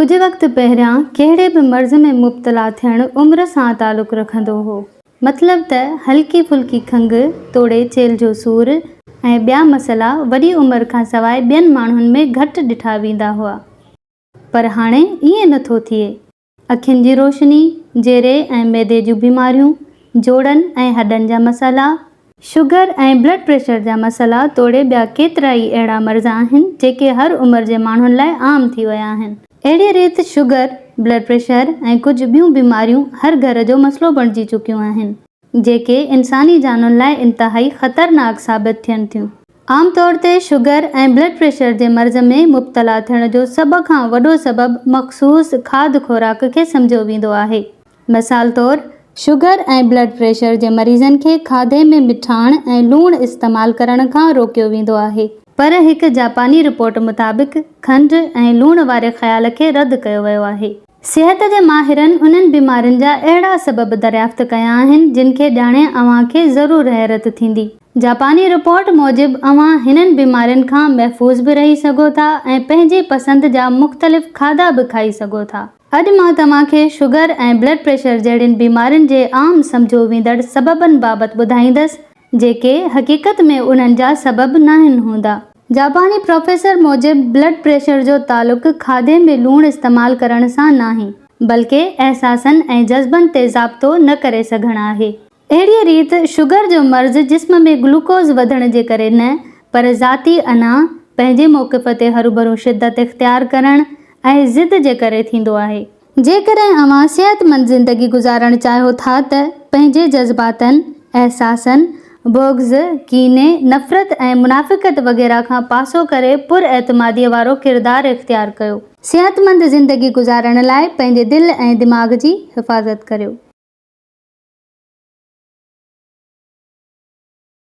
कुछ वक्त पहिरियां कहिड़े बि मर्ज़ में मुब्तला थियणु उमिरि सां तालुक़ु रखंदो हो। मतिलब त हल्की फुल्की खंघि, तोड़े चेल्हि जो सूरु ऐं ॿिया मसइला वॾी उमिरि खां सवाइ ॿियनि माण्हुनि में घटि ॾिठा वेंदा हुआ। पर हाणे ईअं नथो थिए। अखियुनि जी रोशनी, जेरे ऐं मैदे जूं बीमारियूं, जोड़नि ऐं हॾनि जा मसइला, शुगर ऐं ब्लड प्रेशर जा मसइला तोड़े ॿिया केतिरा ई अहिड़ा मर्ज़ आहिनि जेके हर उमिरि जे माण्हुनि लाइ आम थी विया आहिनि। अहिड़ी रीति शुगर, ब्लड प्रेशर ऐं कुझु ॿियूं बीमारियूं हर घर जो मसइलो बणिजी चुकियूं आहिनि, जेके इंसानी जानुनि लाइ इंतिहाई ख़तरनाक साबित थियनि थियूं। आमतौर ते शुगर ऐं ब्लड प्रेशर जे मर्ज़ में मुब्तला थियण जो सभ खां वॾो सबबु मख़सूस खाद्य खुराक खे सम्झियो वेंदो आहे। मिसाल तौरु, शुगर ऐं ब्लड प्रेशर जे मरीज़नि खे खाधे में मिठाण ऐं लूणु इस्तेमालु करण खां रोकियो वेंदो आहे। पर हिकु जापानी रिपोर्ट मुताबिक़ खंडु ऐं लूण वारे ख़्याल खे रद्द कयो वियो आहे। सिहत जे माहिरनि उन्हनि बीमारियुनि जा अहिड़ा सबब दरियाफ़्त कया आहिनि जिन खे ॼाणे अव्हां खे ज़रूरु हैरत थींदी। जापानी रिपोर्ट मूजिबि अव्हां हिननि बीमारियुनि खां महफ़ूज़ बि रही सघो था ऐं पंहिंजी पसंदि जा मुख़्तलिफ़ खाधा बि खाई सघो था। अॼु मां तव्हां खे शुगर ऐं ब्लड प्रेशर जहिड़ियुनि बीमारियुनि जे आम सम्झो वेंदड़ सबबनि बाबति ॿुधाईंदसि, जेके हक़ीक़त में उन्हनि जा सबब नाहिनि हूंदा। जापानी प्रोफेसर मूजिबि ब्लड प्रेशर जो तालुक़ु खाधे में लूणु इस्तेमालु करण सां नाहे, बल्कि अहसासनि ऐं जज़्बनि ते ज़ाब्तो न करे सघणु आहे। अहिड़ीअ रीति शुगर जो मर्ज़ जिस्म में ग्लूकोज़ वधण जे करे न, पर ज़ाती अना, पंहिंजे मौक़िफ़ ते हरूभरू शिद्दत इख़्तियार करण ऐं ज़िद जे करे थींदो आहे। जेकॾहिं अव्हां सिहतमंद ज़िंदगी गुज़ारणु चाहियो था त पंहिंजे जज़्बातनि, अहसासनि, बुग़्ज़, कीने, नफ़रत ऐं मुनाफ़िक़त वग़ैरह खां पासो करे पुरएतमादीअ वारो किरदारु इख़्तियार कयो। सिहतमंद ज़िंदगी गुज़ारण लाइ पंहिंजे दिलि ऐं दिमाग़ जी हिफ़ाज़त करियो।